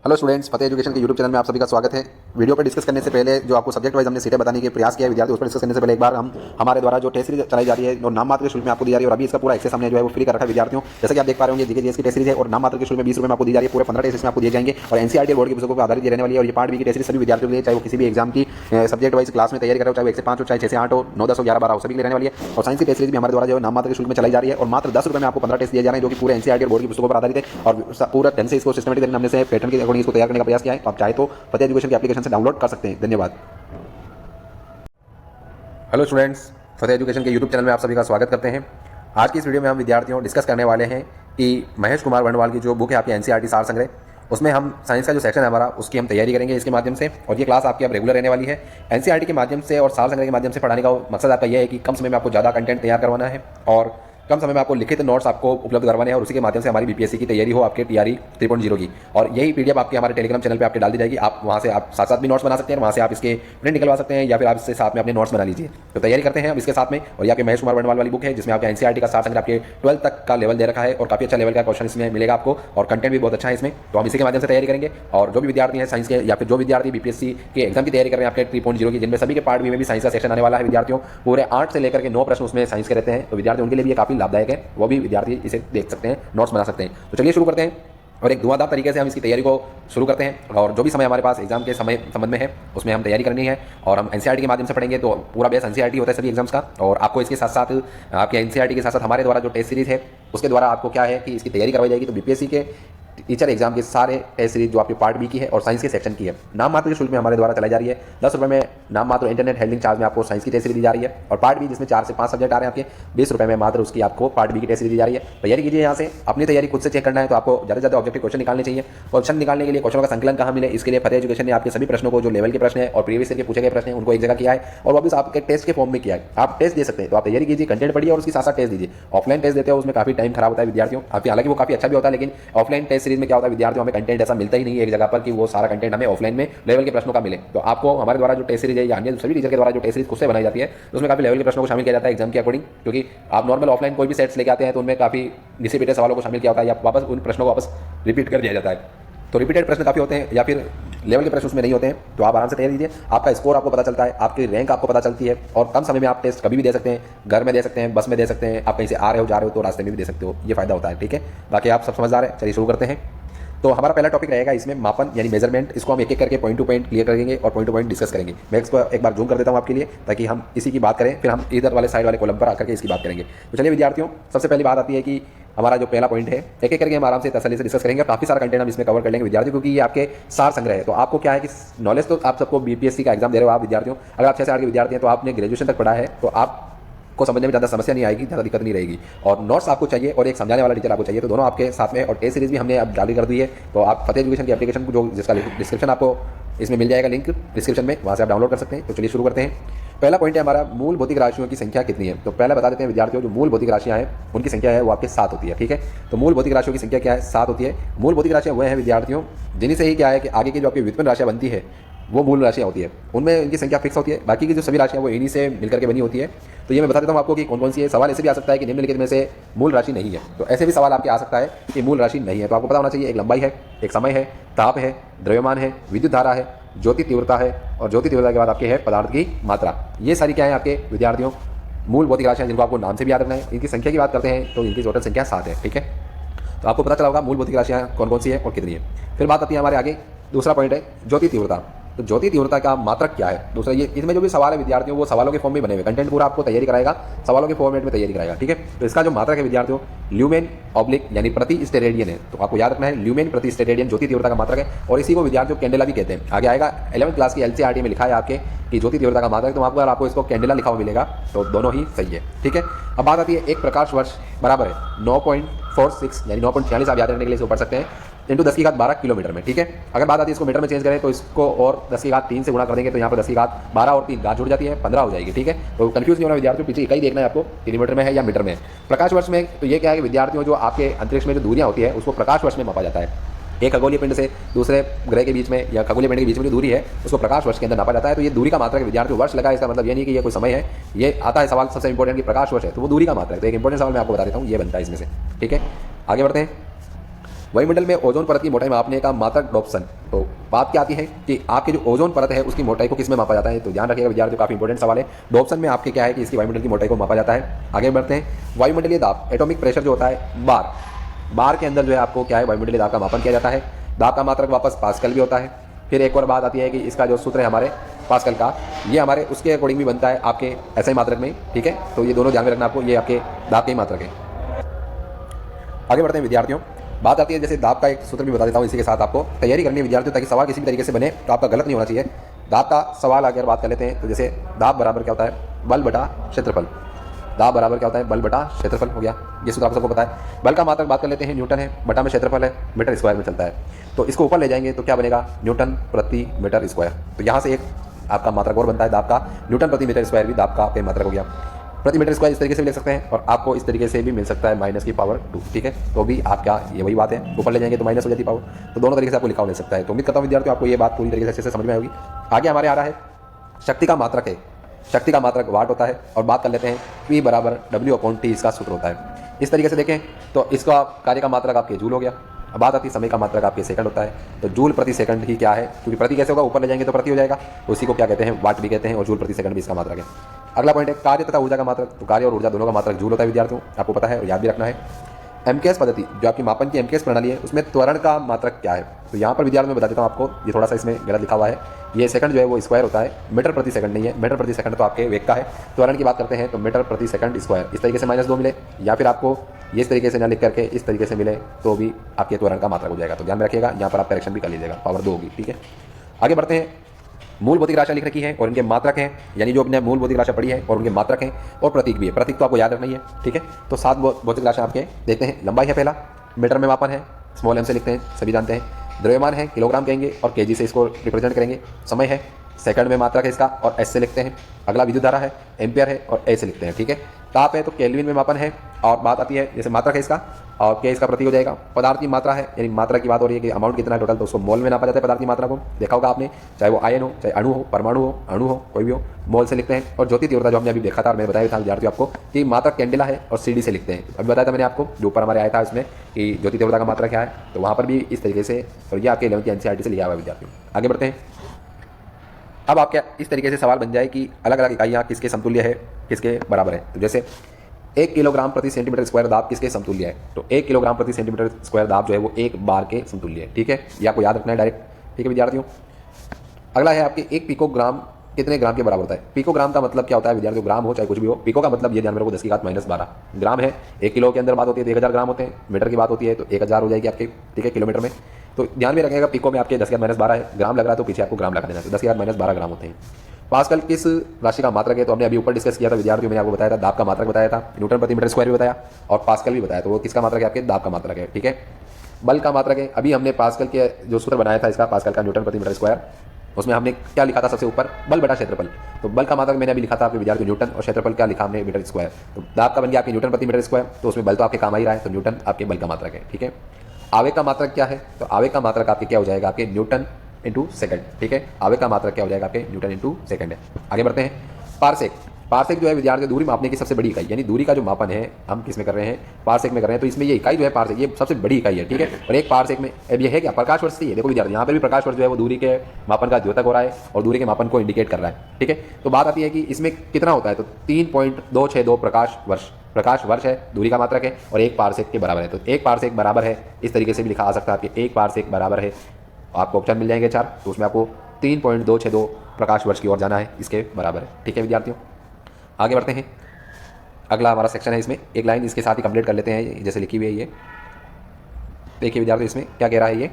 Hello students, फतेह education के YouTube channel में आप सभी का स्वागत है। वीडियो पर डिस्कस करने से पहले जो आपको सब्जेक्ट वाइज हमने सीटें बताने के प्रयास किया है विद्यार्थी, उस पर डिस्कस करने से पहले एक बार हम हमारे द्वारा जो टेस्ट सीरीज चलाई जा रही है और नाम मात्र के शुल्क में आपको दी जा रही है और अभी इसका पूरा एक्सेस हमने जो है वो फ्री कर रखा है विद्यार्थियों। जैसे कि आप देख पा रहे होंगे, जीके जीएस की टेस्ट सीरीज है और नाम मात्र के शुल्क में 20 रुपये में आपको दी जा रही है। पूरे 15 टेस्ट में आपको दिए जाएंगे और एनसीईआरटी बोर्ड की पुस्तकों पर आधारित रहने वाली है। और ये पार्ट बी की टेस्ट सीरीज सभी विद्यार्थियों के लिए, चाहे वो किसी भी एग्जाम की सब्जेक्ट वाइज क्लास में तैयारी करो, चाहे 1 से 5 हो, चाहे 6 से 8 हो, 9, 10 हो, 11, 12 हो, सभी के लिए रहने वाली है। और साइंस की टेस्ट सीरीज भी हमारे द्वारा जो है नाम मात्र के शुल्क में चलाई जा रही है और मात्र 10 रुपये में आपको 15 टेस्ट दिए जा रहे हैं, जो कि पूरे एनसीईआरटी बोर्ड की पुस्तकों पर आधारित है और पूरा ढंग से इसको सिस्टमेटिक हमने से पैटर्न के अकॉर्डिंग इसको तैयार करने का प्रयास किया है। तो आप चाहे तो फतेह एजुकेशन की एप्लीकेशन से डाउनलोड कर सकते हैं। धन्यवाद। हेलो स्टूडेंट्स, फतेह एजुकेशन के यूट्यूब चैनल में आप सभी का स्वागत करते हैं। आज की इस वीडियो में हम विद्यार्थियों डिस्कस करने वाले हैं कि महेश कुमार वर्णवाल की जो बुक है आपकी एनसीईआरटी सार संग्रह, उसमें हम साइंस का जो सेक्शन है हमारा उसकी हम तैयारी करेंगे इसके माध्यम से। और ये क्लास आपकी अब रेगुलर रहने वाली है। एनसीईआरटी के माध्यम से और सार संग्रह के माध्यम से पढ़ाने का मकसद आपका यह है कि कम समय में आपको ज़्यादा कंटेंट तैयार करवाना है और कम समय में आपको लिखित नोट्स आपको उपलब्ध करवाने हैं और उसी के माध्यम से हमारी बीपीएससी की तैयारी हो, आपके टीआरई 3.0 की। और यही पीडीएफ आपके हमारे टेलीग्राम चैनल पे आपके डाल दी जाएगी। आप वहाँ से आप साथ साथ भी नोट्स बना सकते हैं, वहाँ से आप इसके प्रिंट निकलवा सकते हैं या फिर आप इससे साथ में अपने नोट्स बना लीजिए। तो तैयारी करते हैं अब इसके साथ में। और ये आपके महेश कुमार वर्णवाल वाली बुक है जिसमें आपके एनसीईआरटी का सार संग्रह आपके 12th तक का लेवल दे रखा है और काफ़ी अच्छा लेवल का क्वेश्चन इसमें मिलेगा आपको और कंटेंट भी बहुत अच्छा है इसमें। तो हम इसी के माध्यम से तैयारी करेंगे। और जो भी विद्यार्थी हैं साइंस के या फिर जो विद्यार्थी बीपीएससी के एग्जाम की तैयारी कर रहे हैं आपके 3.0 की, जिनमें सभी के पार्ट बी में भी साइंस का सेक्शन आने वाला है विद्यार्थियों, पूरे 8 से लेकर के 9 प्रश्न उसमें साइंस के रहते हैं। तो विद्यार्थी उनके लिए भी ये काफ़ी लाभदायक है, वो भी विद्यार्थी इसे देख सकते हैं, नोट्स बना सकते हैं। तो चलिए शुरू करते हैं और एक धुआंधार तरीके से हम इसकी तैयारी को शुरू करते हैं। और जो भी समय हमारे पास एग्जाम के समय संबंध में है उसमें हम तैयारी करनी है और हम एनसीईआरटी के माध्यम से पढ़ेंगे। तो पूरा बेस एनसीईआरटी होता है सभी एग्जाम्स का और आपको इसके साथ साथ आपके एनसीईआरटी के साथ साथ हमारे द्वारा जो टेस्ट सीरीज है उसके द्वारा आपको क्या है कि इसकी तैयारी करवाई जाएगी। तो बीपीएससी के टीचर एग्जाम के सारे टेस्ट सीरीज जो आपके पार्ट बी की है और साइंस के सेक्शन की है, नाम मात्र के शुल्क में हमारे द्वारा चलाई जा रही है। 10 रुपये में नाम मात्र इंटरनेट हैंडलिंग चार्ज में आपको साइंस की टेस्ट सीरीज दी जा रही है। और पार्ट बी जिसमें 4 से 5 सब्जेक्ट आ रहे हैं आपके, 20 रुपये में मात्र उसकी आपको पार्ट बी की टेस्ट सीरीज दी जा रही है। तैयारी कीजिए यहाँ से। अपनी तैयारी खुद से चेक करना है तो आपको ज़्यादा से ज़्यादा ऑब्जेक्टिव क्वेश्चन निकालने चाहिए। क्वेश्चन निकालने के लिए क्वेश्चनों का संकलन कहाँ मिले, इसके लिए फतेह एजुकेशन ने आपके सभी प्रश्नों को जो लेवल के प्रश्न है और प्रीवियस ईयर के पूछे गए प्रश्न है उनको एक जगह किया है और वापस आपके टेस्ट के फॉर्म में किया है। आप टेस्ट दे सकते हैं। तो आप तैयारी कीजिए, कंटेंट पढ़िए और उसके साथ साथ टेस्ट दीजिए। ऑफलाइन टेस्ट देते हो उसमें काफ़ी टाइम खराब होता है विद्यार्थियों, हालांकि वो काफ़ी अच्छा भी होता है, लेकिन ऑफलाइन टेस्ट सीरीज में क्या होता है विद्यार्थियों, हमें कंटेंट ऐसा मिलता ही नहीं है एक जगह पर कि वो सारा कंटेंट हमें ऑफलाइन में लेवल के प्रश्नों का मिले। तो आपको हमारे द्वारा जो टेस्ट सीरीज है या अन्य सभी टीचर के द्वारा जो टेस्ट सीरीज खुद से बनाई जाती है उसमें काफी लेवल के प्रश्नों को शामिल किया जाता है एग्जाम के अकॉर्डिंग। क्योंकि आप नॉर्मल ऑफलाइन कोई भी सेट्स लेके आते हैं तो उनमें काफी घिसे पिटे सवालों को शामिल किया होता है या वापस उन प्रश्नों को वापस रिपीट कर दिया जाता है। तो रिपीटेड प्रश्न काफी होते हैं या फिर लेवल के प्रश्न उसमें नहीं होते हैं। तो आप आराम से तैयारी कीजिए, आपका स्कोर आपको पता चलता है, आपकी रैंक आपको पता चलती है और कम समय में आप टेस्ट कभी भी दे सकते हैं, घर में दे सकते हैं, बस में दे सकते हैं, आप कहीं से आ रहे हो जा रहे हो तो रास्ते में भी दे सकते हो। ये फायदा होता है, ठीक है। बाकी आप सब समझदार हैं। चलिए शुरू करते हैं। तो हमारा पहला टॉपिक रहेगा इसमें मापन यानी मेजरमेंट। इसको हम एक एक करके पॉइंट टू पॉइंट क्लियर करेंगे और पॉइंट टू पॉइंट डिस्कस करेंगे। मैं इसको एक बार जूम कर देता हूं आपके लिए ताकि हम इसी की बात करें, फिर हम इधर वाले साइड वाले कॉलम पर आकर के इसकी बात करेंगे। तो चलिए विद्यार्थियों, सबसे पहली बात आती है कि हमारा जो पहला पॉइंट है एक एक करके हम आराम से तसल्ली से डिस्कस करेंगे। काफी सारा कंटेंट हम इसमें कवर कर लेंगे विद्यार्थियों, क्योंकि ये आपके सार संग्रह है। तो आपको क्या है कि नॉलेज तो आप सबको बीपीएससी का एग्जाम दे रहे हो आप विद्यार्थियों, अगर आप 6 से 8 के विद्यार्थी हैं तो आपने ग्रेजुएशन तक पढ़ा है तो आप को समझने में ज़्यादा समस्या नहीं आएगी, ज़्यादा दिक्कत नहीं रहेगी। और नोट्स आपको चाहिए और एक समझाने वाला टीचर आपको चाहिए, तो दोनों आपके साथ में। और टेस्ट सीरीज भी हमने अब जारी कर दी है। तो आप फतेह एजुकेशन की एप्लीकेशन को जो जिसका डिस्क्रिप्शन आपको इसमें मिल जाएगा, लिंक डिस्क्रिप्शन में, वहाँ से आप डाउनलोड कर सकते हैं। तो चलिए शुरू करते हैं। पहला पॉइंट है हमारा मूल भौतिक राशियों की संख्या कितनी है। तो पहले बता देते हैं विद्यार्थियों, जो मूल भौतिक राशियां हैं उनकी संख्या है वो आपके 7 होती है, ठीक है। तो मूल भौतिक राशियों की संख्या क्या है, 7 होती है। मूल भौतिक राशियां वह हैं विद्यार्थियों जिन्हीं से ही क्या है कि आगे की जो आपकी व्युत्पन्न राशियां बनती है वो मूल राशियां होती है, उनमें इनकी संख्या फिक्स होती है। बाकी की जो सभी राशियां वो इन्हीं से मिलकर के बनी होती है। तो ये मैं बता देता हूँ आपको कि कौन कौन सी है। सवाल ऐसे भी आ सकता है कि निम्नलिखित में से मूल राशि नहीं है, तो ऐसे भी सवाल आपके आ सकता है कि मूल राशि नहीं है। तो आपको पता होना चाहिए एक लंबाई है, एक समय है, ताप है, द्रव्यमान है, विद्युत धारा है, ज्योति तीव्रता है और ज्योति तीव्रता के बाद आपके है पदार्थ की मात्रा। ये सारी क्या है आपके विद्यार्थियों मूल भौतिक राशियां जिनको आपको नाम से भी याद रखना है। इनकी संख्या की बात करते हैं तो इनकी टोटल संख्या 7 है, ठीक है। तो आपको पता चला होगा मूल भौतिक राशियां कौन कौन सी है और कितनी है। फिर बात आती है हमारे आगे, दूसरा पॉइंट है ज्योति तीव्रता। तो ज्योति तीव्रता का मात्रक क्या है। दूसरा ये इसमें जो भी सवाल है विद्यार्थियों वो सवालों के फॉर्म में बने हुए, कंटेंट पूरा आपको तैयारी कराएगा, सवालों के फॉर्मेट में तैयारी कराएगा, ठीक है। तो इसका जो मात्रक है विद्यार्थियों ल्यूमेन ऑब्लिक यानी प्रति स्टेरेडियन है। तो आपको याद रखना है ल्यूमेन प्रति स्टेरेडियन ज्योति तीव्रता का मात्रक है और इसी को विद्यार्थियों कैंडेला भी कहते हैं। आगे आएगा 11th क्लास की एलसीईआरटी में लिखा है आपके कि ज्योति तीव्रता का मात्रक, तो आपको इसको कैंडेला लिखा हुआ मिलेगा। तो दोनों ही सही है, ठीक है। अब बात आती है एक प्रकाश वर्ष बराबर है 9.46 यानी 9.46 आप याद रखने के लिए इसको पढ़ सकते हैं इंटू 10⁻12 किलोमीटर में, ठीक है। अगर बात आती है इसको मीटर में चेंज करें तो इसको और 10⁻3 से गुणा कर देंगे तो यहाँ पर 10⁻12 और 3 गांठ जुड़ जाती है, 15 हो जाएगी, ठीक है। तो कंफ्यूज नहीं होना विद्यार्थियों, पीछे इकाई देखना है आपको किलोमीटर में है या मीटर में है। प्रकाश वर्ष में तो ये क्या है कि विद्यार्थियों जो आपके अंतरिक्ष में जो दूरियां होती है उसको प्रकाश वर्ष में मापा जाता है। एक खगोलीय पिंड से दूसरे ग्रह के बीच में या खगोलीय पिंड के बीच में जो दूरी है उसको प्रकाश वर्ष के अंदर नापा जाता है। तो ये दूरी का मात्रक है विद्यार्थियों। वर्ष लगा इसका मतलब ये नहीं कि ये कोई समय है, ये आता है सवाल सबसे इंपॉर्टेंट कि प्रकाश वर्ष है तो वो दूरी का मात्रक है। तो एक इंपॉर्टेंट सवाल मैं आपको बता देता हूँ, ये बनता है इसमें से, ठीक है। आगे बढ़ते हैं। वायुमंडल में ओजोन परत की मोटाई मापने का मात्रक डॉप्सन। तो बात क्या आती है कि आपकी जो ओजोन परत है उसकी मोटाई को किस में मापा जाता है, तो ध्यान रखिएगा विद्यार्थियों, काफी इंपॉर्टेंट सवाल है। डॉप्सन में आपके क्या है कि इसकी वायुमंडल की मोटाई को मापा जाता है। आगे बढ़ते हैं, वायुमंडलीय दाब, एटॉमिक प्रेशर जो होता है बार के अंदर जो है आपको क्या है वायुमंडलीय दाब का मापन किया जाता है। दाब का मात्रक वापस पास्कल भी होता है। फिर एक और बात आती है कि इसका जो सूत्र है हमारे पास्कल का, ये हमारे उसके अकॉर्डिंग भी बनता है आपके ऐसे ही मात्रक में, ठीक है। तो ये दोनों ध्यान में रखना आपको, ये आपके दाब के ही मात्रक है। आगे बढ़ते हैं विद्यार्थियों, बात आती है जैसे दाब का एक सूत्र भी बता देता हूँ, इसी के साथ आपको तैयारी करनी है विद्यार्थियों, ताकि सवाल किसी भी तरीके से बने तो आपका गलत नहीं होना चाहिए। दाब का सवाल अगर बात कर लेते हैं तो जैसे दाब बराबर क्या होता है, बल बटा क्षेत्रफल। दाब बराबर क्या होता है, बल बटा क्षेत्रफल हो गया, ये सूत्र आप सबको पता है। बल का मात्रक बात कर लेते हैं, न्यूटन है, बटा में क्षेत्रफल है, मीटर स्क्वायर में चलता है। तो इसको ऊपर ले जाएंगे तो क्या बनेगा, न्यूटन प्रति मीटर स्क्वायर। तो यहाँ से एक आपका मात्रक और बनता है दाब का, न्यूटन प्रति मीटर स्क्वायर भी दाब का आपका मात्रक हो गया। प्रति मीटर स्क्वायर इस तरीके से भी लिख सकते हैं और आपको इस तरीके से भी मिल सकता है -2, ठीक है। तो भी आप क्या, ये वही बात है, ऊपर ले जाएंगे तो माइनस हो जाती पावर। तो दोनों तरीके से आपको लिखा मिल सकता है। तो उम्मीद करता हूँ विद्यार्थियों आपको ये बात पूरी तरीके से अच्छे से समझ में आएगी। आगे हमारे आ रहा है शक्ति का मात्रक है, शक्ति का मात्रक वाट होता है। और बात कर लेते हैं P बराबर W/T, इसका सूत्र होता है। इस तरीके से देखें तो इसका कार्य का मात्रक आपके जूल हो गया। अब बात आती है समय का मात्रक आपके सेकंड होता है। तो जूल प्रति सेकंड ही क्या है, क्योंकि प्रति कैसे होगा, ऊपर ले जाएंगे तो प्रति हो जाएगा, तो उसी को क्या कहते हैं, वाट भी कहते हैं, और जूल प्रति सेकंड भी इसका मात्रक है। अगला पॉइंट है कार्य तथा ऊर्जा का मात्रक। तो कार्य और ऊर्जा दोनों का मात्रक जूल होता है विद्यार्थियों, आपको पता है और याद भी रखना है। एमकेएस पद्धति, जो आपकी मापन की एमकेएस प्रणाली है, उसमें त्वरण का मात्रक क्या है। तो यहाँ पर विद्यार्थियों में बता देता हूँ आपको, ये थोड़ा सा इसमें गलत लिखा हुआ है, ये सेकंड जो है वो स्क्वायर होता है, मीटर प्रति सेकंड नहीं है। मीटर प्रति सेकंड तो आपके वेग का है। त्वरण की बात करते हैं तो मीटर प्रति सेकंड स्क्वायर, इस तरीके से -2 मिले, या फिर आपको ये इस तरीके से ना लिख करके इस तरीके से मिले तो भी आपके त्वरण का मात्रक हो जाएगा। तो ध्यान में रखिएगा, यहाँ पर आप करेक्शन भी कर लीजिएगा, पावर 2 होगी, ठीक है। आगे बढ़ते हैं, मूल भौतिक राशियां लिख रखी है और इनके मात्रक हैं, यानी जो अपने मूल भौतिक राशियां पढ़ी है और उनके मात्रक हैं और प्रतीक भी है। प्रतीक तो आपको याद रखना ही है, ठीक है। तो 7 भौतिक राशियां आपके देखते हैं। लंबाई है पहला, मीटर में मापन है, स्मॉल एम से लिखते हैं, सभी जानते हैं। द्रव्यमान है, किलोग्राम कहेंगे और केजी से इसको रिप्रेजेंट करेंगे। समय है, सेकंड में मात्रक है इसका और एस से लिखते हैं। अगला विद्युत धारा है, एम्पियर है और ए से लिखते हैं, ठीक है। ताप है तो केल्विन में मापन है, और बात आती है जैसे मात्रक है इसका और के इसका प्रतीक हो जाएगा। पदार्थ की मात्रा है, यानी मात्रा की बात हो रही है कि अमाउंट कितना है टोटल, तो उसको मोल में नापा जाता है पदार्थ की मात्रा को, देखा होगा आपने, चाहे वो आयन हो, चाहे अणु हो, परमाणु हो, कोई भी हो, मोल से लिखते हैं। और ज्योति तीव्रता जो हमने अभी देखा था और मैं बताया था विद्यार्थियों आपको कि मात्रक कैंडेला है और सीडी से लिखते हैं। अभी बताया था मैंने आपको, जो ऊपर हमारे आया था इसमें कि ज्योति तीव्रता का मात्रा क्या है, तो वहाँ पर भी इस तरीके से, और ये आपके 11वीं की एनसीईआरटी से लिया हुआ है विद्यार्थियों। आगे बढ़ते हैं, अब आप क्या इस तरीके से सवाल बन जाए कि अलग अलग इकाइयाँ किसके समतुल्य है, किसके बराबर है। तो जैसे 1 किलोग्राम प्रति सेंटीमीटर स्क्वायर दाब किसके समतुल्य है, तो 1 किलोग्राम प्रति सेंटीमीटर स्क्वायर दाब जो है वो 1 बार के समतुल्य है, ठीक है। ये आपको याद रखना है डायरेक्ट, ठीक है विद्यार्थियों। अगला है आपके 1 पिकोग्राम कितने ग्राम के बराबर होता है। पिकोग्राम का मतलब क्या होता है विद्यार्थियों, ग्राम हो चाहे कुछ भी हो, पिको का मतलब ये ध्यान में रखो 10⁻12 ग्राम है। 1 किलो के अंदर बात होती है तो 1000 ग्राम होते हैं, मीटर की बात होती है तो 1000 हो जाएगी आपके, ठीक है, किलोमीटर में। तो ध्यान में रखिएगा, पिको में आपके 10⁻12 है, ग्राम लग रहा है तो पीछे आपको ग्राम लगा देना है, तो 10⁻12 ग्राम होते हैं। पास्कल किस राशि का मात्रक है, तो हमने अभी ऊपर डिस्कस किया था विद्यार्थियों, मैंने आपको बताया था, दाब का मात्रक बताया था, न्यूटन प्रति मीटर स्क्वायर भी बताया और पास्कल भी बताया। तो वो किसका मात्रक है, आपके दाब का मात्रक है, ठीक है। बल का मात्रक है, अभी हमने पास्कल के जो सूत्र बनाया था इसका, पास्कल का न्यूटन प्रति मीटर स्क्वायर, उसमें हमने क्या लिखा था सबसे ऊपर, बल बटा क्षेत्रफल। तो बल का मात्रक मैंने अभी लिखा था आपके विद्यार्थी न्यूटन, और क्षेत्रफल क्या लिखा हमने, मीटर स्क्वायर। तो दाब का बन गया आपके न्यूटन प्रति मीटर स्क्वायर, तो उसमें बल तो आपके काम आ ही रहा है, तो न्यूटन आपके बल का मात्रक है, ठीक है। आवेग का मात्रक क्या है, तो आवेग का मात्रक आपके क्या हो जाएगा, आपके न्यूटन इंटू सेकंड, ठीक है। आवेग का मात्रक क्या हो जाएगा, आपके न्यूटन इंटू सेकंड है। आगे बढ़ते हैं, पारसेक। पारसेक जो है विद्यार्थी दूरी मापने की सबसे बड़ी इकाई, यानी दूरी का जो मापन है हम किस में कर रहे हैं, पारसेक में कर रहे हैं। तो इसमें ये इकाई जो है पारसेक, ये सबसे बड़ी इकाई है, ठीक है। और एक पारसेक में अब ये है क्या, प्रकाश वर्ष से, देखो विद्यार्थी यहाँ पर भी प्रकाश वर्ष जो है वो दूरी के मापन का द्योतक हो रहा है और दूरी के मापन को इंडिकेट कर रहा है, ठीक है। तो बात आती है कि इसमें कितना होता है, तो 3.262 प्रकाश वर्ष है, दूरी का मात्रक है और 1 पारसेक के बराबर है। तो 1 पारसेक बराबर है, इस तरीके से भी लिखा आ सकता है आपके 1 पारसेक बराबर है, आपको ऑप्शन मिल जाएंगे 4, तो उसमें आपको 3.262 प्रकाश वर्ष की ओर जाना है, इसके बराबर है, ठीक है विद्यार्थियों। आगे बढ़ते हैं, अगला हमारा सेक्शन है, इसमें एक लाइन इसके साथ ही कंप्लीट कर लेते हैं, जैसे लिखी हुई है ये देखिए विद्यार्थियों, इसमें क्या कह रहा है ये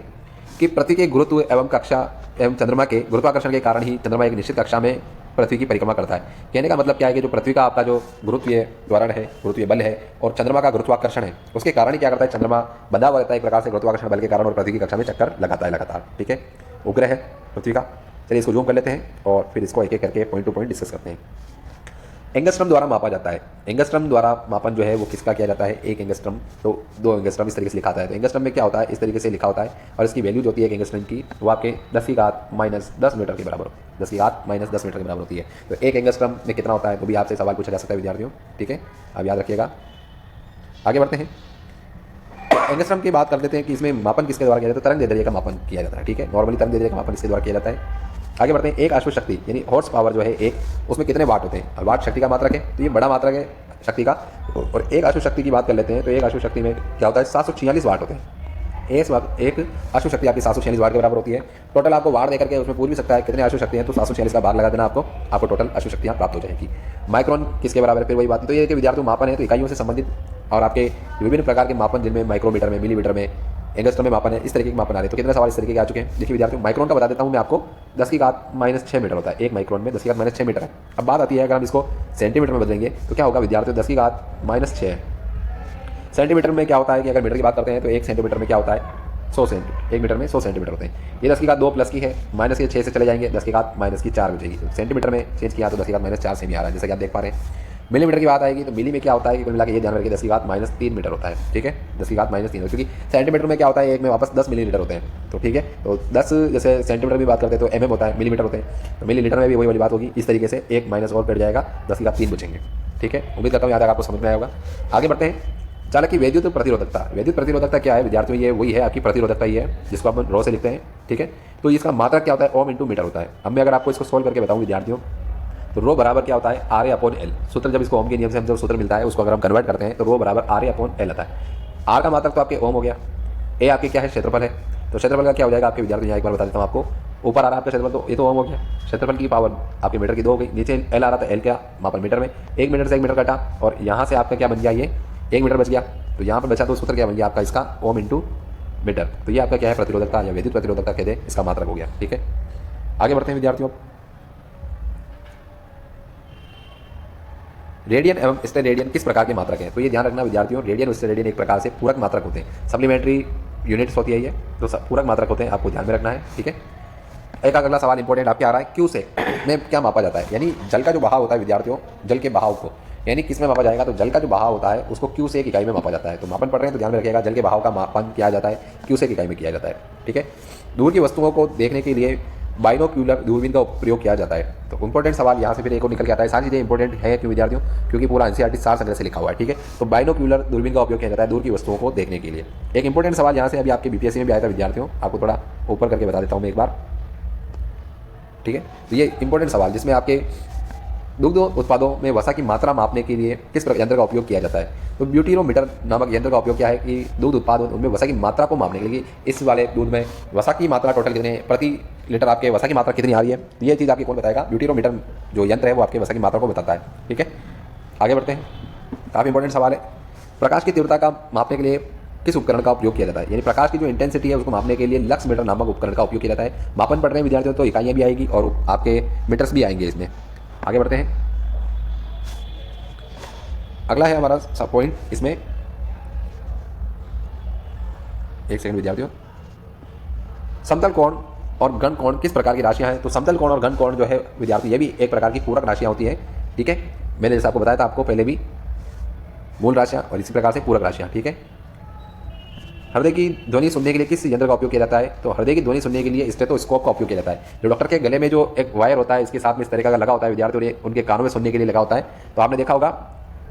कि पृथ्वी के गुरुत्व एवं कक्षा एवं चंद्रमा के गुरुत्वाकर्षण के कारण ही चंद्रमा एक निश्चित कक्षा में पृथ्वी की परिक्रमा करता है। कहने का मतलब क्या है कि जो पृथ्वी का आपका जो गुरुत्वीय त्वरण है, गुरुत्वीय बल है, और चंद्रमा का गुरुत्वाकर्षण है, उसके कारण ही क्या करता है, चंद्रमा बंधा हुआ रहता है एक प्रकार से गुरुत्वाकर्षण बल के कारण और पृथ्वी की कक्षा में चक्कर लगाता है लगातार, ठीक है। उपग्रह है पृथ्वी का, चलिए इसको जूम कर लेते हैं और फिर इसको एक एक करके पॉइंट टू पॉइंट डिस्कस करते हैं। एंगस्ट्रम द्वारा मापा जाता है, एंगस्ट्रम द्वारा मापन जो है वो किसका किया जाता है, 1 एंगस्ट्रम तो 2 एंगस्ट्रम, इस तरीके से लिखा आता है। तो एंगस्ट्रम में क्या होता है, इस तरीके से लिखा होता है और इसकी वैल्यू जो होती है 1 एंगस्ट्रम की, वो आपके 10⁻−10 मीटर के बराबर, 10⁻−10 मीटर के बराबर होती है। तो 1 एंगस्ट्रम में कितना होता है, तो भी आपसे सवाल पूछा जा सकता है विद्यार्थियों, ठीक है, आप याद रखिएगा। आगे बढ़ते हैं, एंगस्ट्रम की बात कर लेते हैं कि इसमें मापन किसके द्वारा किया जाता है, तो तरंग दैर्ध्य का मापन किया जाता है। ठीक है, नॉर्मली तरंग दैर्ध्य का मापन इसके द्वारा किया जाता है। आगे बढ़ते हैं। एक अश्व शक्ति यानी हॉर्स पावर जो है एक, उसमें कितने वाट होते हैं, वाट शक्ति का मात्रक है, तो ये बड़ा मात्रक है शक्ति का। और एक अश्व शक्ति की बात कर लेते हैं तो एक अश्व शक्ति में क्या होता है, 746 वाट होते हैं। एक अश्व शक्ति आपकी 746 वाट के बराबर होती है। टोटल आपको वाट देकर के उसमें पूछ भी सकता है कितने अश्व शक्ति हैं, तो 746 का भाग लगा देना, आपको टोटल अश्व शक्तियाँ प्राप्त हो जाएगी। माइक्रोन किसके बराबर है, फिर वही बात। तो ये कि विद्यार्थी मापन है तो इकाइयों से संबंधित और आपके विभिन्न प्रकार के मापन जिनमें माइक्रोमीटर में, मिलीमीटर में, एंगस्ट्रम में मापन है, इस तरीके के मापन आ रहे हैं। तो कितने सवाल इस तरीके के आ चुके हैं। देखिए विद्यार्थियों, माइक्रोन का बता देता हूँ मैं आपको, 10 की घात -6 मीटर होता है। एक माइक्रोन में 10 की घात -6 मीटर है। अब बात आती है अगर हम इसको सेंटीमीटर में बदलेंगे तो क्या होगा विद्यार्थियों, 10 की घात -6 है। सेंटीमीटर में क्या होता है कि अगर मीटर की बात करते हैं तो एक सेंटीमीटर में क्या होता है, 100 सेंटीमीटर। एक मीटर में 100 सेंटीमीटर होते हैं। ये 10 की घात 2 प्लस की है, माइनस के 6 से चले जाएंगे, 10 की घात -4 हो जाएगी। तो सेंटीमीटर में चेंज किया तो 10 की घात -4 से भी आ रहा है, जैसा कि आप देख पा रहे हैं। मिलीमीटर की बात आएगी तो मिली में क्या होता है कि कुल मिला के ये ध्यान रखिए 10 की घात -3 मीटर होता है। ठीक है, 10 की घात -3, क्योंकि सेंटीमीटर में क्या होता है, एक में वापस 10 मिलीलीटर होते हैं। तो ठीक है, तो 10 जैसे सेंटीमीटर की बात करते हैं तो mm होता है, मिलीमीटर होते हैं, तो मिलीलीटर में भी वही वाली बात होगी। इस तरीके से एक माइनस और कट जाएगा, 10 की घात 3 बचेंगे। ठीक है, उम्मीद करता हूँ यहाँ तक आपको समझ में आया होगा। आगे बढ़ते हैं। चालक की वैद्युत प्रतिरोधकता। वैद्युत प्रतिरोधकता क्या है विद्यार्थियों, ये वही है आपकी प्रतिरोधकता ही है जिसको आप रॉ से लिखते हैं। ठीक है, तो इसका मात्रक क्या होता है, ओम इंटू मीटर होता है। अब मैं अगर आपको इसको सोल्व करके बताऊं विद्यार्थियों, तो रो बराबर क्या होता है, RA/L। सूत्र जब इसको ओम के नियम से हम जब सूत्र मिलता है उसको अगर हम कन्वर्ट करते हैं तो रो बराबर RA/L आता है। आर का मात्रक तो आपके ओम हो गया, ए आपके क्या है, क्षेत्रफल है। तो क्षेत्रफल का क्या हो जाएगा आपके विद्यार्थी, यहाँ एक बार बता देता हूँ आपको। ऊपर आ रहा है आपका क्षेत्रफल, तो ये तो ओम हो गया। क्षेत्रफल की पावर आपके मीटर की 2 हो गई। नीचे एल आ रहा था, एल क्या मापन मीटर में, 1 मीटर से 1 मीटर कटा, और यहाँ से आपका क्या बन गया, ये 1 मीटर बच गया। तो यहाँ पर बचा तो सूत्र क्या बन गया आपका इसका, ओम इंटू मीटर। तो ये आपका क्या है, प्रतिरोधकता या वैद्युत प्रतिरोधकता कहते हैं, इसका मात्रक हो गया। ठीक है, आगे बढ़ते हैं विद्यार्थियों। रेडियन एवं स्टेरेडियन किस प्रकार के मात्रक हैं, तो ये ध्यान रखना विद्यार्थियों, रेडियन और स्टेरेडियन एक प्रकार से पूरक मात्रक होते हैं। सप्लीमेंट्री यूनिट्स होती है ये, तो पूरक मात्रक होते हैं, आपको ध्यान में रखना है। ठीक है, एक अगला सवाल इंपॉर्टेंट आपके आ रहा है, क्यू से में क्या मापा जाता है, यानी जल का जो बहाव होता है विद्यार्थियों, जल के बहाव को यानी किस में मापा जाएगा, तो जल का जो बहाव होता है उसको क्यू से एक इकाई में मापा जाता है। तो मापन पढ़ रहे हैं तो ध्यान में रखिएगा, जल के बहाव का मापन किया जाता है क्यू से एक इकाई में किया जाता है। ठीक है, दूर की वस्तुओं को देखने के लिए बाइनोक्यूलर दूरबीन का प्रयोग किया जाता है। तो इंपॉर्टेंट सवाल यहाँ से फिर एक और निकल के आता है। सारी चीज़ें इंपॉर्टेंट है क्यों विद्यार्थियों, क्योंकि पूरा एनसीईआरटी सार संग्रह से लिखा हुआ है। ठीक है, तो बाइनोक्यूलर दूरबीन का उपयोग किया जाता है दूर की वस्तुओं को देखने के लिए। एक इंपॉर्टेंट सवाल यहाँ से अभी आपके बीपीएससी में भी आया था विद्यार्थियों, आपको थोड़ा ऊपर करके बता देता हूँ मैं एक बार। ठीक है, तो ये इंपॉर्टेंट सवाल जिसमें आपके दुग्ध उत्पादों में वसा की मात्रा मापने के लिए किस यंत्र का उपयोग किया जाता है, तो ब्यूटीरोमीटर नामक यंत्र का उपयोग क्या है कि दूध उत्पाद उनमें वसा की मात्रा को मापने के लिए, इस वाले दूध में वसा की मात्रा टोटल कितने प्रति लीटर आपके वसा की मात्रा कितनी आ रही है, तो ये चीज़ आपकी कौन बताएगा, ब्यूटीरोमीटर जो यंत्र है वो आपके वसा की मात्रा को बताता है। ठीक है, आगे बढ़ते हैं। काफ़ी इंपॉर्टेंट सवाल है, प्रकाश की तीव्रता का मापने के लिए किस उपकरण का उपयोग किया जाता है, यानी प्रकाश की जो इंटेंसिटी है उसको मापने के लिए लक्स मीटर नामक उपकरण का उपयोग किया जाता है। मापन पढ़ रहे हैं विद्यार्थियों तो इकाइयाँ भी आएगी और आपके मीटर्स भी आएंगे इसमें। आगे बढ़ते हैं। अगला है हमारा सब पॉइंट, इसमें एक सेकंड विद्यार्थियों, समतल कोण और घन कोण किस प्रकार की राशियां हैं, तो समतल कोण और घन कोण जो है विद्यार्थी ये भी एक प्रकार की पूरक राशियां होती है। ठीक है, मैंने जैसा आपको बताया था आपको पहले भी, मूल राशियां और इसी प्रकार से पूरक राशियां। ठीक है, हृदय की ध्वनि सुनने के लिए किस यंत्र का उपयोग किया जाता है, तो हृदय की ध्वनि सुनने के लिए स्टेथोस्कोप का उपयोग किया जाता है। जो डॉक्टर के गले में जो एक वायर होता है इसके साथ में इस तरह का लगा होता है विद्यार्थियों, उनके कानों में सुनने के लिए लगा होता है, तो आपने देखा होगा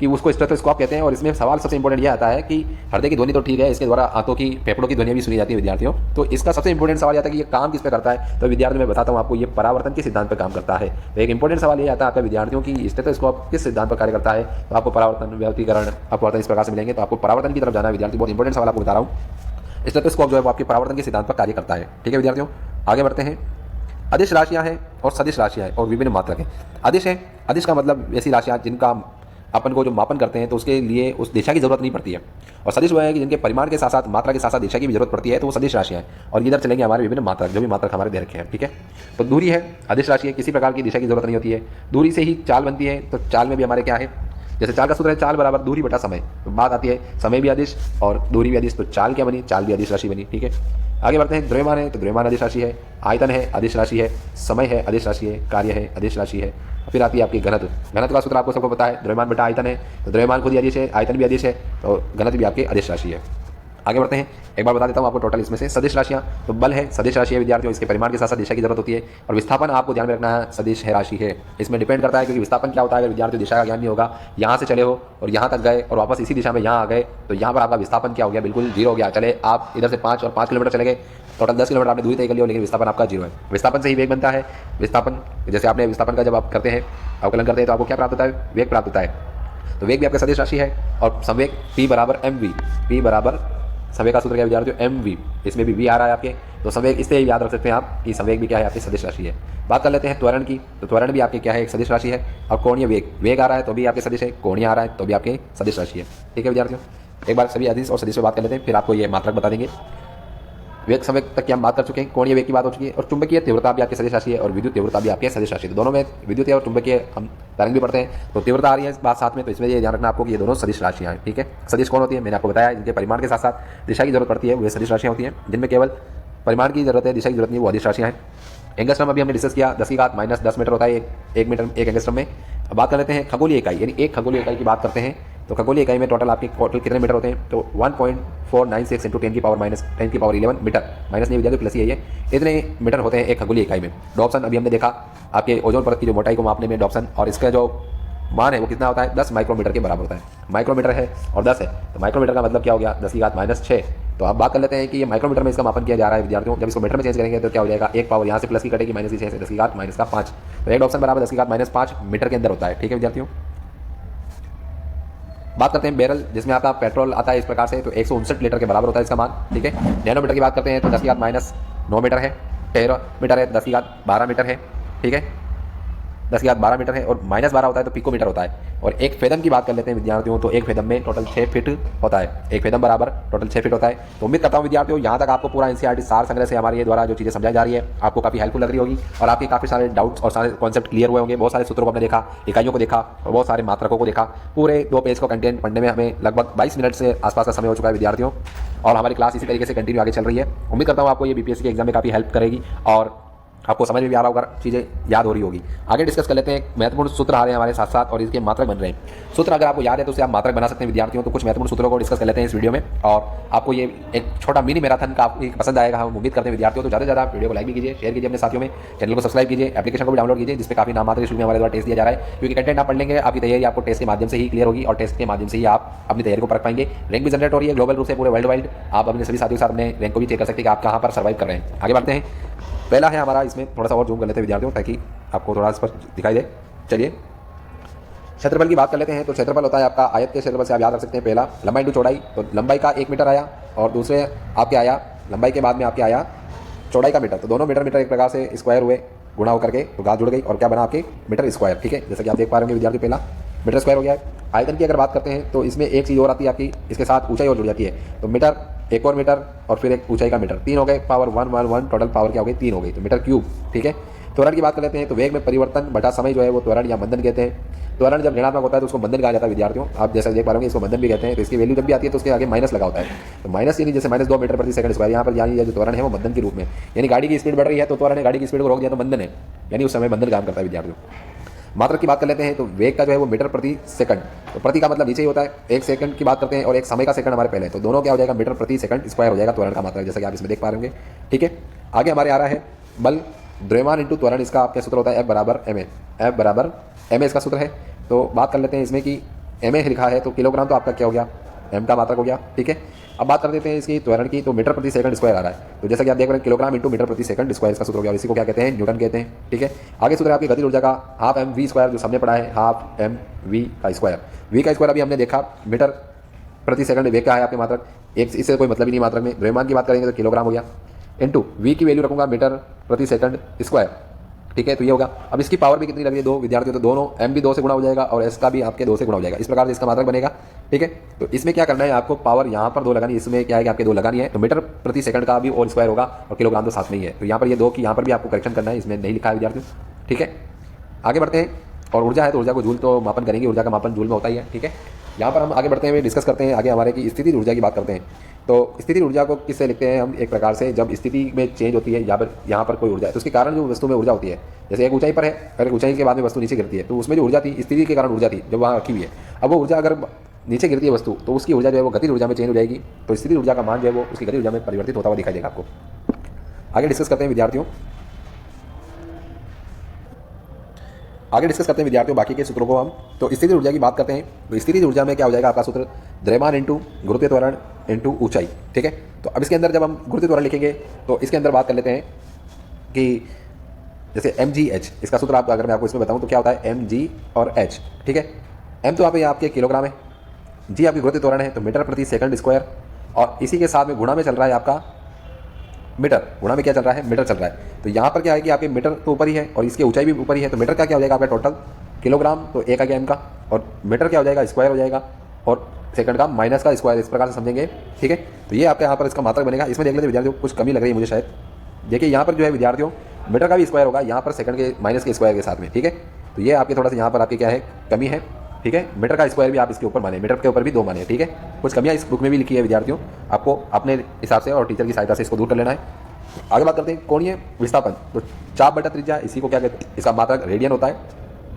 कि उसको स्टेथोस्कोप कहते हैं। और इसमें सवाल सबसे इंपॉर्टेंट यह आता है कि हृदय की ध्वनि तो ठीक है, इसके द्वारा आंतों की फेफड़ों की ध्वनि भी सुनी जाती है विद्यार्थियों, तो इसका सबसे इंपॉर्टेंट सवाल आता है कि ये काम किस पे करता है, तो विद्यार्थी मैं बताता हूँ आपको, ये परावर्तन के सिद्धांत पर काम करता है। तो एक इंपॉर्टेंट सवाल ये आता है आपका विद्यार्थियों की स्टेथोस्कोप किस सिद्धांत पर कार्य करता है, तो आपको परावर्तन, व्यक्तिकरण, अपवर्तन इस प्रकार से मिलेंगे। तो आपको परावर्तन की तरफ जाना है विद्यार्थी, बहुत इंपॉर्टेंट सवाल आपको बता रहा हूँ। स्टेथोस्कोप जो है वो आपके परावर्तन के सिद्धांत पर कार्य करता है। ठीक है विद्यार्थियों, आगे बढ़ते हैं। अदिश राशियां हैं और सदिश राशियां हैं और विभिन्न मात्रक हैं। अदिश है, अदिश का मतलब ऐसी राशियां जिनका अपन को जो मापन करते हैं तो उसके लिए उस दिशा की जरूरत नहीं पड़ती है, और सदिश वो है कि जिनके परिमाण के साथ साथ मात्रा के साथ साथ दिशा की भी जरूरत पड़ती है, तो वो सदिश राशियां हैं। और इधर चलेंगे हमारे विभिन्न मात्रक, जो भी मात्रक हमारे दे रखे हैं। ठीक है, तो दूरी है, अदिश राशि है, किसी प्रकार की दिशा की जरूरत नहीं होती है, दूरी से ही चाल बनती है। तो चाल में भी हमारे क्या है, जैसे चाल का सूत्र है चाल बराबर दूरी बटा समय, तो बात आती है समय भी अदिश और दूरी भी अदिश, तो चाल क्या बनी, चाल भी अदिश राशि बनी। ठीक है, आगे बढ़ते हैं। द्रव्यमान है तो द्रव्यमान अदिश राशि है, आयतन है अदिश राशि है, समय है अदिश राशि है, कार्य है अदिश राशि है। फिर आती है आपकी घनत्व। घनत्व का सूत्र आपको सबको पता है, द्रव्यमान बटा आयतन है, तो द्रव्यमान खुद ही अदिश है, आयतन भी अदिश है, तो घनत्व भी आपकी अदिश राशि है। आगे बढ़ते हैं, एक बार बता देता हूँ आपको टोटल इसमें से सदिश राशियाँ। तो बल है सदिश राशि है विद्यार्थियों, इसके परिमाण के साथ साथ दिशा की जरूरत होती है। और विस्थापन आपको ध्यान में रखना है सदिश है राशि है, इसमें डिपेंड करता है क्योंकि विस्थापन क्या होता है। अगर विद्यार्थी दिशा का ज्ञान नहीं होगा, यहाँ से चले हो और यहाँ तक गए और वापस इसी दिशा में यहाँ आ गए, तो यहाँ पर आपका विस्थापन क्या हो गया, बिल्कुल जीरो हो गया। चले आप इधर से 5 और 5 किलोमीटर चले गए, टोटल 10 किलोमीटर आपने दूरी तय कर लिया, लेकिन विस्थापन आपका जीरो है। विस्थापन से ही वेग बनता है। विस्थापन जैसे आपने विस्थापन का जब आप करते हैं, अवकलन करते हैं, तो आपको क्या प्राप्त होता है, वेग प्राप्त होता है। तो वेग भी आपका सदिश राशि है और संवेग P बराबर mv, P बराबर संवेग का सूत्र क्या विद्यार्थियों, mv, इसमें भी v आ रहा है आपके। तो संवेग इससे याद रख सकते हैं आप कि संवेग भी क्या है, आपकी सदिश राशि है। बात कर लेते हैं त्वरण की। तो त्वरण भी आपके क्या है, एक सदिश राशि है। और कोणीय वेग आ रहा है तो भी आपके सदिश है, कोणीय आ रहा है तो भी आपके सदिश राशि है। ठीक है विद्यार्थियों, एक बार सभी अदिश और सदिश पे बात कर लेते हैं, फिर आपको ये मात्रक बता देंगे। वेग संवेग तक की हम बात कर चुके हैं, कोणीय वेग की बात हो चुकी है, और चुंबकीय तीव्रता भी आपकी सदिश राशि है और विद्युत तीव्रता भी आपके सदिश राशि है। तो दोनों में विद्युत और चुंबकीय हम तरंग भी पढ़ते हैं, तो तीव्रता आ रही है इस बात साथ में। तो इसमें ये ध्यान रखना आपको कि ये दोनों सदिश राशियां हैं। ठीक है, सदिश कौन होती है, मैंने आपको बताया, जिनके परिमाण के साथ साथ दिशा की जरूरत पड़ती है, वे सदिश राशियां होती हैं। जिनमें केवल परिमाण की जरूरत है, दिशा की जरूरत नहीं, वो अदिश राशियां हैं। एंगस्ट्रम अभी हमने डिस्कस किया, 10 की घात -10 मीटर होता है एक मीटर एक एंगस्ट्रम में। अब बात कर लेते हैं खगोलीय इकाई, यानी एक खगोलीय इकाई की बात करते हैं। तो खगोलीय इकाई में टोटल कितने मीटर होते हैं, तो 1.496 × 10⁻11 मीटर, माइनस नहीं विद्यार्थी प्लस ही है, ये इतने मीटर होते हैं एक खगोलीय इकाई में। डॉप्सन अभी हमने देखा, आपके ओजोन परत की जो मोटाई को मापने में डॉप्सन, और इसका जो मान है वो कितना होता है, 10 माइक्रोमीटर के बराबर होता है। माइक्रोमीटर है और 10 है, तो माइक्रोमीटर का मतलब क्या हो गया, 10 की घात -6। तो अब बात कर लेते हैं कि ये माइक्रोमीटर में इसका मापन किया जा रहा है विद्यार्थियों। जब इसको मीटर में चेंज करेंगे तो क्या हो जाएगा, एक पावर यहाँ से प्लस की कटेगी, माइनस की 6 से 10 की घात -5। तो एक ऑप्शन बराबर 10 की घात -5 मीटर के अंदर होता है। ठीक है विद्यार्थियों, बात करते हैं बैरल, जिसमें आपका पेट्रोल आता है इस प्रकार से, तो 159 लीटर के बराबर होता है इसका मान। ठीक है, नैनोमीटर की बात करते हैं तो 10 की घात -9 मीटर है, टेरामीटर है 10 की घात 12 मीटर है। ठीक है, 10 की घात 12 मीटर है, और -12 होता है तो पिकोमीटर होता है। और एक फेदम की बात कर लेते हैं विद्यार्थियों, तो एक फेदम में टोटल 6 फीट होता है, एक फेदम बराबर टोटल 6 फीट होता है। तो उम्मीद करता हूं विद्यार्थियों यहाँ तक आपको पूरा एनसीईआरटी सार संग्रह से हमारे ये द्वारा जो चीज़ें समझाई जा रही है आपको काफ़ी हेल्पफुल लग रही होगी, और आपके काफ़ी सारे डाउट्स और सारे कॉन्सेप्ट क्लियर हुए होंगे। बहुत सारे सूत्रों को हमने देखा, इकाइयों को देखा और बहुत सारे मात्रकों को देखा। पूरे 2 पेज को कंटेंट पढ़ने में हमें लगभग 22 मिनट से आसपास का समय हो चुका है विद्यार्थियों, और हमारी क्लास इसी तरीके से कंटिन्यू आगे चल रही है। उम्मीद करता हूँ आपको ये बीपीएससी के एग्जाम में काफ़ी हेल्प करेगी और आपको समझ में भी आ रहा होगा, चीज़ें याद हो रही होगी। आगे डिस्कस कर लेते हैं, महत्वपूर्ण सूत्र आ रहे हैं हमारे साथ साथ और इसके मात्रक बन रहे हैं। सूत्र अगर आपको याद है तो उसे आप मात्रक बना सकते हैं विद्यार्थियों। तो कुछ महत्वपूर्ण सूत्रों को डिस्कस कर लेते हैं इस वीडियो में, और आपको ये एक छोटा मिनी मैराथन का पसंद आएगा, हम उम्मीद करते हैं विद्यार्थियों। तो ज़्यादा से ज़्यादा वीडियो को लाइक भी कीजिए, शेयर कीजिए अपने साथियों में, चैनल को सब्सक्राइब कीजिए, एप्लीकेशन को भी डाउनलोड कीजिए, जिसपे काफी नाम शुरू में हमारे द्वारा टेस्ट दिया जा रहा है। क्योंकि कंटेंट आप पढ़ लेंगे, आपकी तैयारी आपको टेस्ट के माध्यम से ही क्लियर होगी, और टेस्ट के माध्यम से ही आप अपनी तैयारी को परख पाएंगे। रैंक भी जनरेट हो रही है ग्लोबल रूप से पूरे वर्ल्ड वाइड, आप अपने सभी साथियों के साथ अपने रैंक को भी चेक कर सकते हैं कि आप कहाँ पर सर्वाइव कर रहे हैं। आगे बढ़ते हैं, पहला है हमारा, इसमें थोड़ा सा और जूम कर लेते हैं विद्यार्थियों ताकि आपको थोड़ा स्पष्ट दिखाई दे। चलिए क्षेत्रफल की बात कर लेते हैं। तो क्षेत्रफल होता है आपका आयत के क्षेत्रफल से आप याद रख सकते हैं, पहला लंबाई इंटू चौड़ाई, तो लंबाई का 1 मीटर आया, और दूसरे आपके आया लंबाई के बाद में आपके आया चौड़ाई का मीटर। तो दोनों मीटर एक प्रकार से स्क्वायर हुए, गुणा होकर के तो घात जुड़ गई, और क्या बना आपके मीटर स्क्वायर। ठीक है, जैसे कि आप देख पा रहे होंगे विद्यार्थी, पहला मीटर स्क्वायर हो गया है। आयतन की अगर बात करते हैं तो इसमें एक चीज़ और आती है आपकी, इसके साथ ऊंचाई और जुड़ जाती है। तो मीटर, एक और मीटर, और फिर एक ऊंचाई का मीटर, 3 हो गए, पावर 1 टोटल पावर क्या हो गई, 3 हो गई, तो मीटर क्यूब। ठीक है, त्वरण की बात कर लेते हैं। तो वेग में परिवर्तन बटा समय जो है वो त्वरण या मंदन कहते हैं। त्वरण जब ऋणात्मक होता है तो उसको मंदन कहा जाता है विद्यार्थियों, आप जैसे देख पा रहे होंगे इसको मंदन भी कहते हैं। तो इसकी वैल्यू जब भी आती है तो उसके आगे माइनस लगा होता है, तो माइनस यानी जैसे -2 मीटर प्रति सेकंड स्क्वायर, यहाँ पर यानी ये जो त्वरण है वो मंदन के रूप में, यानी गाड़ी की स्पीड बढ़ रही है तो त्वरण है, गाड़ी की स्पीड को रोक दिया तो मंदन है, यानी उस समय मंदन काम करता है विद्यार्थियों। मात्रक की बात कर लेते हैं। तो वेग का जो है वो मीटर प्रति सेकंड, तो प्रति का मतलब नीचे ही होता है, 1 सेकंड की बात करते हैं और एक समय का सेकंड हमारे पहले, तो दोनों क्या हो जाएगा, मीटर प्रति सेकंड स्क्वायर हो जाएगा त्वरण का मात्रक, जैसा कि आप इसमें देख पा रहे होंगे। ठीक है, आगे हमारे आ रहा है बल द्रव्यमान इंटू त्वरण, इसका आपका सूत्र होता है F बराबर ma, F बराबर ma इसका सूत्र है। तो बात कर लेते हैं इसमें कि ma लिखा है तो किलोग्राम तो आपका क्या हो गया, m का मात्रक हो गया। ठीक है, अब बात कर देते हैं इसकी त्वरण की, तो मीटर प्रति सेकंड स्क्वायर आ रहा है, तो जैसा कि आप देख रहे हैं किलोग्राम इंटू मीटर प्रति सेकंड स्क्वायर इसका सूत्र हो गया, और इसी को क्या कहते हैं, न्यूटन कहते हैं। ठीक है, आगे सूत्र है आपकी गतिज ऊर्जा का हाफ mv स्क्वायर, जो सामने पड़ा है हाफ mv का स्क्वायर। v का स्क्वायर अभी हमने देखा, मीटर प्रति सेकंड वेग का है आपके मात्रक, एक इससे कोई मतलब ही नहीं मात्रक में। द्रव्यमान की बात करेंगे तो किलोग्राम हो गया, इंटू v की वैल्यू रखूंगा मीटर प्रति सेकंड स्क्वायर। ठीक है, तो ये होगा। अब इसकी पावर भी कितनी लग रही है, 2 विद्यार्थियों, तो दोनों m भी 2 से गुणा हो जाएगा और s का भी आपके 2 से गुणा हो जाएगा, इस प्रकार से इसका मात्रक बनेगा। ठीक है, तो इसमें क्या करना है आपको, पावर यहाँ पर 2 लगानी है, इसमें क्या है कि आपके 2 लगानी है, तो मीटर प्रति सेकंड का भी और स्क्वायर होगा और किलोग्राम तो साथ में ही है, तो यहाँ पर ये 2 की यहाँ पर भी आपको करेक्शन करना है, इसमें नहीं लिखा है विद्यार्थियों। ठीक है, आगे बढ़ते हैं। और ऊर्जा है तो ऊर्जा को जूल तो मापन करेंगे, ऊर्जा का मापन जूल में होता ही है। ठीक है, यहाँ पर हम आगे बढ़ते हैं, डिस्कस करते हैं आगे हमारे की स्थिति ऊर्जा की बात करते हैं। तो स्थिति ऊर्जा को किससे लिखते हैं हम, एक प्रकार से जब स्थिति में चेंज होती है यहाँ पर कोई ऊर्जा है तो उसके कारण जो वस्तु में ऊर्जा होती है, जैसे एक ऊंचाई पर है, अगर ऊंचाई के बाद में वस्तु नीचे गिरती है तो उसमें जो ऊर्जा थी स्थिति के कारण ऊर्जा थी जब वहाँ रखी हुई है, अब वो ऊर्जा अगर नीचे गिरती है वस्तु तो उसकी ऊर्जा जो है वो गतिज ऊर्जा में चेंज हो जाएगी, तो स्थितिज ऊर्जा का मान जो है वो उसकी गतिज ऊर्जा में परिवर्तित होता हुआ दिखाई देगा आपको। आगे डिस्कस करते हैं विद्यार्थियों बाकी के सूत्रों को हम। तो स्थितिज ऊर्जा की बात करते हैं, तो स्थितिज ऊर्जा में क्या हो जाएगा आपका सूत्र, द्रव्यमान इंटू गुरुत्वीय त्वरण इंटू ऊंचाई, ठीक है। तो अब इसके अंदर जब हम गुरुत्वीय त्वरण लिखेंगे तो इसके अंदर बात कर लेते हैं कि जैसे mgh, इसका सूत्र आप अगर मैं आपको इसमें बताऊं तो क्या होता है mg और h, ठीक है। m तो आप आपके किलोग्राम है, g आपकी गुरुत्वीय त्वरण है तो मीटर प्रति सेकंड स्क्वायर, और इसी के साथ में गुणा में चल रहा है आपका मीटर, गुणा में क्या चल रहा है, मीटर चल रहा है। तो यहाँ पर क्या है कि आपके मीटर तो ऊपर ही है और इसकी ऊंचाई भी ऊपर ही है, तो मीटर का क्या हो जाएगा आपका टोटल किलोग्राम, तो एक आ गया m का, और मीटर क्या हो जाएगा स्क्वायर हो जाएगा, और सेकंड का माइनस का स्क्वायर, इस प्रकार से समझेंगे, ठीक है। तो ये आपका यहाँ पर इसका मात्रक बनेगा। इसमें देख लेते विद्यार्थियों कुछ कमी लग रही है मुझे शायद, देखिए यहाँ पर जो है विद्यार्थियों मीटर का भी स्क्वायर होगा यहाँ पर सेकंड के माइनस के स्क्वायर के साथ में, ठीक है। तो ये आपके थोड़ा सा यहाँ पर आपके क्या है कमी है, ठीक है। मीटर का स्क्वायर भी आप इसके ऊपर माने, मीटर के ऊपर भी 2 माने, ठीक है। कुछ कमियाँ इस बुक में भी लिखी है विद्यार्थियों, आपको अपने हिसाब से और टीचर की सहायता से इसको दूर कर लेना है। आगे बात करते हैं कोणीय विस्थापन, तो चाप बटा त्रिज्या, इसी को क्या कहते हैं, इसका मात्रक रेडियन होता है,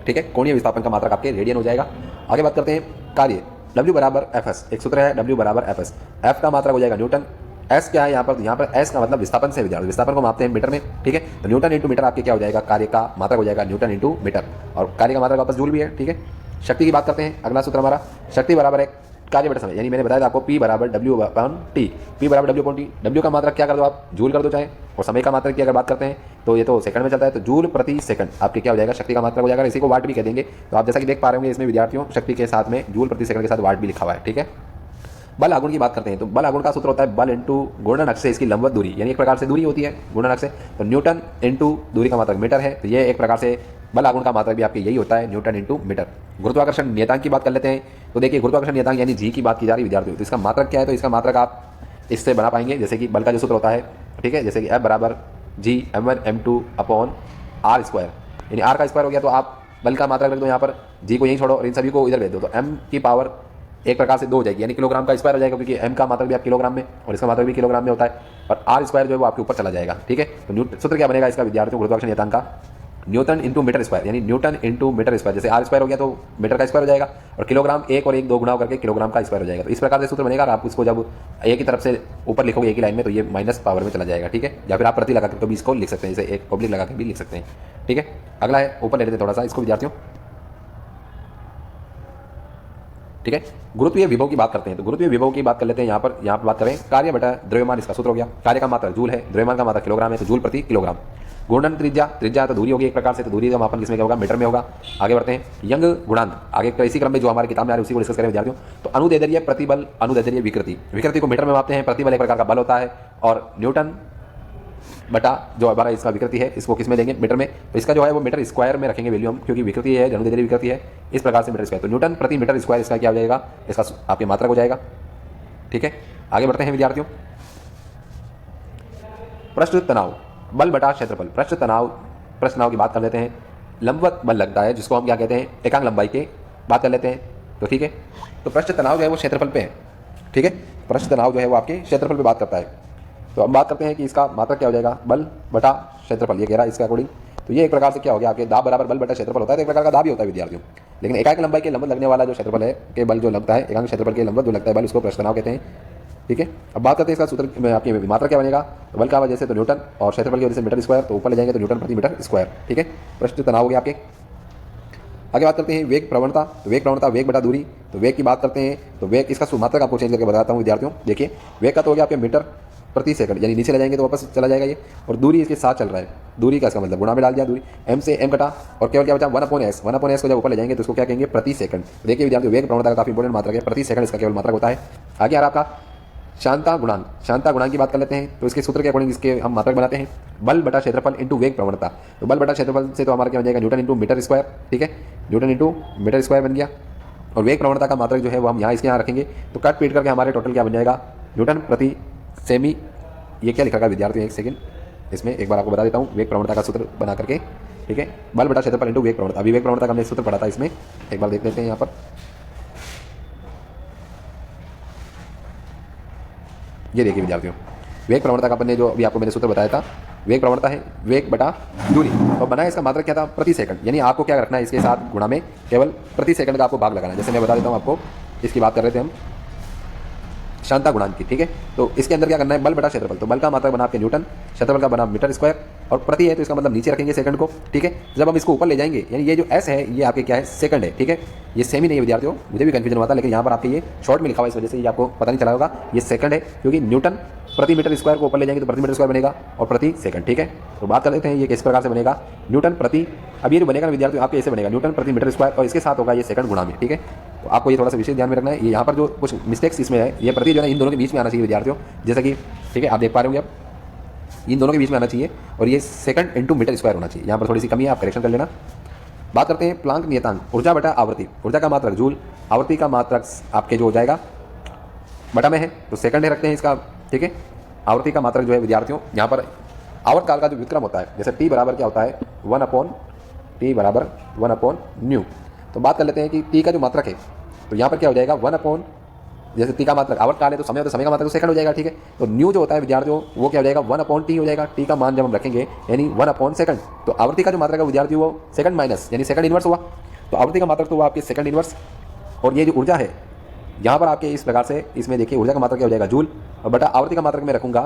ठीक है। कोणीय विस्थापन का मात्रक आपके रेडियन हो जाएगा। आगे बात करते हैं कार्य, W बराबर Fs, एक सूत्र है W बराबर Fs, F का मात्रक हो जाएगा न्यूटन, S क्या है यहाँ पर S का मतलब विस्थापन से विद्यार्थी, विस्थापन को मापते हैं मीटर में, ठीक है। तो न्यूटन इंटू मीटर आपके क्या हो जाएगा, कार्य का मात्रक हो जाएगा न्यूटन इंटू मीटर, और कार्य का मात्रक वापस जूल भी है, ठीक है। शक्ति की बात करते हैं, अगला सूत्र हमारा शक्ति बराबर है कार्य बटा समय, यानी मैंने बताया था आपको P बराबर W अपॉन T, P बराबर W अपॉन T, W का मात्रक क्या कर दो आप जूल कर दो चाहे, और समय का मात्रक की अगर बात करते हैं तो ये तो सेकंड में चलता है, तो जूल प्रति सेकंड आपके क्या हो जाएगा, शक्ति का मात्रक हो जाएगा, इसी को वाट भी कह देंगे। तो आप जैसा कि देख पा रहे होंगे इसमें विद्यार्थियों शक्ति के साथ में जूल प्रति सेकंड के साथ वाट भी लिखा हुआ है, ठीक है। बल आघूर्ण की बात करते हैं, तो बल आघूर्ण का सूत्र होता है बल इंटू गुणन अक्ष से इसकी लंबवत दूरी, यानी एक प्रकार से दूरी होती है गुणन अक्ष से, तो न्यूटन इंटू दूरी का मात्रक मीटर है, तो ये एक प्रकार से बल आघूर्ण का मात्रक भी आपके यही होता है न्यूटन इंटू मीटर। गुरुत्वाकर्षण नियतांक की बात कर लेते हैं, तो देखिए गुरुत्वाकर्षण नियतांक यानी जी की बात की जा रही है विद्यार्थियों, तो इसका मात्रक क्या है, तो इसका मात्रक आप इससे बना पाएंगे, जैसे कि बल का जो सूत्र होता है, ठीक है, जैसे कि F बराबर G m1 m2 upon R square, यानी आर का स्क्वायर हो गया, तो आप बल का मात्रक रख दो यहाँ पर, जी को यहीं छोड़ो और इन सभी को इधर भेज दो, तो m की पावर एक प्रकार से 2 हो जाएगी, यानी किलोग्राम का स्क्वायर हो जाएगा, क्योंकि m का मात्रक भी आप किलोग्राम में और इसका मात्रक भी किलोग्राम में होता है, और आर स्क्वायर जो है वो आपके ऊपर चला जाएगा, ठीक है। तो सूत्र क्या बनेगा इसका विद्यार्थियों गुरुत्वाकर्षण नियतांक का, न्यूटन इंटू मीटर स्क्वायर, यानी न्यूटन इंटू मीटर स्क्वायर, जैसे आर स्क्वायर हो गया तो मीटर का स्क्वायर हो जाएगा, और किलोग्राम 1 और 1 2 गुणा करके किलोग्राम का स्क्वायर हो जाएगा। तो इस प्रकार से सूत्र बनेगा, और आप इसको जब एक ही तरफ से ऊपर लिखोगे एक ही लाइन में तो ये माइनस पावर में चला जाएगा, ठीक है। या फिर आप प्रति लगा के तो भी इसको लिख सकते हैं, जैसे एक पब्लिक लगा के भी लिख सकते हैं, ठीक है। अगला है ऊपर ले लेते हैं थोड़ा सा इसको विद्यार्थियों, ठीक है। गुरुत्वीय विभव की बात करते हैं, तो गुरुत्वीय विभव की बात कर लेते हैं। यहाँ पर बात करें कार्य बटा द्रव्यमान, इसका सूत्र हो गया, कार्य का मात्रक जूल है, द्रव्यमान का मात्रक किलोग्राम है, तो जूल प्रति किलोग्राम। गुणन त्रिज्या तो दूरी होगी एक प्रकार से, तो दूरी का मापन किसमें होगा, मीटर में होगा। आगे बढ़ते हैं यंग गुणांक, आगे इसी क्रम में जो हमारे किताब में आ रही है उसी को डिस्कस करें विद्यार्थियों। तो अनुदैर्ध्य प्रतिबल, अनुदैर्ध्य विकृति, विकृति को मीटर में मापते हैं, प्रतिबल एक प्रकार का बल होता है, और न्यूटन बटा जो हमारा इसका विकृति है इसको किस में देंगे, मीटर में, तो इसका जो है वो मीटर स्क्वायर में रखेंगे वैल्यू हम, क्योंकि विकृति है अनुदैर्ध्य विकृति है, इस प्रकार से मीटर स्क्वायर, तो न्यूटन प्रति मीटर स्क्वायर इसका क्या हो जाएगा, इसका आपके मात्रक हो जाएगा, ठीक है। आगे बढ़ते हैं विद्यार्थियों, पृष्ठ तनाव बल बटा क्षेत्रफल, पृष्ठ तनाव की बात कर लेते हैं। लंबवत बल लगता है जिसको हम क्या कहते हैं, एकांक लंबाई के बात कर लेते हैं, तो ठीक है। तो पृष्ठ तनाव जो है वो क्षेत्रफल पे है, ठीक है, पृष्ठ तनाव जो है वो आपके क्षेत्रफल पे बात करता है। तो अब बात करते हैं कि इसका मात्रक क्या हो जाएगा, बल बटा क्षेत्रफल, ये कह रहा है इसके अकॉर्डिंग। तो ये एक प्रकार से क्या हो गया आपके दाब बराबर बल बटा क्षेत्रफल होता है, तो एक प्रकार का दाब ही होता है विद्यार्थियों। लेकिन एकांक लंबाई के लंबवत लगने वाला जो क्षेत्रफल है के बल जो लगता है, एकांक क्षेत्रफल के लंबवत जो लगता है बल, उसको पृष्ठ तनाव कहते हैं, ठीक है। अब बात करते हैं इसका सूत्र में आपकी मात्रा क्या बनेगा, तो बल का वजह से तो न्यूटन, और क्षेत्रफल की वजह से मीटर स्क्वायर, तो ऊपर ले जाएंगे तो न्यूटन प्रति मीटर स्क्वायर, ठीक है। पृष्ठ तनाव हो गया आपके। आगे बात करते हैं वेग प्रवणता, तो वेग प्रवणता वेग बटा दूरी, तो वेग की बात करते हैं, तो वेग इसका सुमात्रक आपको चेंज करके बताता हूँ विद्यार्थियों। देखिए वेग का तो हो गया आपके मीटर प्रति सेकंड, यानी नीचे ले जाएंगे तो वापस चला जाएगा ये, और दूरी इसके साथ चल रहा है, दूरी का इसका मतलब गुणा में डाल दिया, दूरी m से m कटा, और केवल क्या बचा 1/s, 1/s को जब ऊपर ले जाएंगे तो इसको क्या कहेंगे, प्रति सेकंड। देखिए विद्यार्थियों वेग प्रवणता का काफी इंपॉर्टेंट मात्रक है, प्रति सेकंड इसका केवल मात्रक होता है। आगे आ रहा आपका शांता गुणांक, शांता गुणांक की बात कर लेते हैं, तो इसके सूत्र के अकॉर्डिंग इसके हम मात्रक बनाते हैं, बल बटा क्षेत्रफल इंटू वेग प्रवणता। तो बल बटा क्षेत्रफल से तो हमारा क्या बन जाएगा, न्यूटन इंटू मीटर स्क्वायर, ठीक है, न्यूटन इंटू मीटर स्क्वायर बन गया। और वेग प्रवणता का मात्रक जो है वो हम यहाँ इसके यहाँ रखेंगे, तो कट पीट करके हमारे टोटल क्या बन जाएगा, न्यूटन प्रति सेमी। ये क्या लिखा है विद्यार्थियों, एक सेकंड, इसमें एक बार आपको बता देता हूँ वेग प्रवणता का सूत्र बना करके, ठीक है, बल बटा क्षेत्रफल इंटू वेग प्रवणता। अभी वेग प्रवणता का हमने सूत्र पढ़ा था, इसमें एक बार देख लेते हैं यहाँ पर। ये देखिए विद्यार्थियों वेग प्रवणता का अपन ने जो अभी आपको मैंने सूत्र बताया था, वेग प्रवणता है वेग बटा दूरी, तो बनाया इसका मात्रक क्या था, प्रति सेकंड, यानी आपको क्या रखना है इसके साथ गुणा में केवल प्रति सेकंड का आपको भाग लगाना है। जैसे मैं बता देता हूँ आपको, इसकी बात कर रहे थे हम क्षमता गुणांक की, ठीक है। तो इसके अंदर क्या करना है, बल बटा क्षेत्रफल। तो बल का मात्रक बना आपके न्यूटन, क्षेत्रफल का बना मीटर स्क्वायर, और प्रति है तो इसका मतलब नीचे रखेंगे सेकंड को, ठीक है। जब हम इसको ऊपर ले जाएंगे, यानी ये जो एस है ये आपके क्या है, सेकंड है, ठीक है। ये सेम ही नहीं है विद्यार्थियों, मुझे भी कंफ्यूजन हुआ था, लेकिन यहाँ पर आपके ये शॉर्ट में लिखा हुआ है, इस वजह से ये आपको पता नहीं चला होगा, ये सेकंड है, क्योंकि न्यूटन प्रति मीटर स्क्वायर को ऊपर ले जाएंगे तो प्रति मीटर स्क्वायर बनेगा और प्रति सेकंड, ठीक है। तो बात कर लेते हैं ये किस प्रकार से बनेगा, न्यूटन प्रति, अब ये जो बनेगा विद्यार्थियों आपके ऐसे बनेगा न्यूटन प्रति मीटर स्क्वायर, और इसके साथ होगा ये सेकंड गुणा में, ठीक है। तो आपको ये थोड़ा सा विशेष ध्यान में रखना है, ये यहाँ पर जो कुछ मिस्टेक्स इसमें है, ये प्रति जो है इन दोनों के बीच में आना चाहिए विद्यार्थियों, जैसे कि ठीक है आप देख पा रहे होंगे, अब इन दोनों के बीच में आना चाहिए, और ये सेकंड इंटू मीटर स्क्वायर होना चाहिए। यहाँ पर थोड़ी सी कमी है, आप करेक्शन कर लेना। बात करते हैं प्लांक नियतांक, ऊर्जा बटा आवृत्ति। ऊर्जा का मात्रक जूल, आवृत्ति का मात्रक आपके जो हो जाएगा बटा में है तो सेकंड है रखते हैं इसका, ठीक है। आवृत्ति का मात्रक जो है विद्यार्थियों, यहाँ पर आवर्त काल का जो व्युत्क्रम होता है, जैसे टी बराबर क्या होता है, 1/T बराबर 1/न्यू। तो बात कर लेते हैं कि टी का जो मात्रक है, तो यहाँ पर क्या हो जाएगा 1/, जैसे टी का मात्रक आवर्त काल है तो समय होता है, समय का मात्रक तो सेकंड हो जाएगा, ठीक है। तो न्यू जो होता है विद्यार्थियों वो क्या हो जाएगा 1/T हो जाएगा। टी का मान जब हम रखेंगे यानी 1/सेकंड, तो आवृत्ति का जो मात्रक है विद्यार्थियों वो सेकंड माइनस यानी सेकंड इनवर्स हुआ, तो आवृत्ति का मात्रक तो हुआ आपके सेकंड इनवर्स, और ये जो ऊर्जा है यहाँ पर आपके इस प्रकार से, इसमें देखिए ऊर्जा का मात्रक क्या हो जाएगा जूल, और बटा आवृत्ति का मात्रक में रखूंगा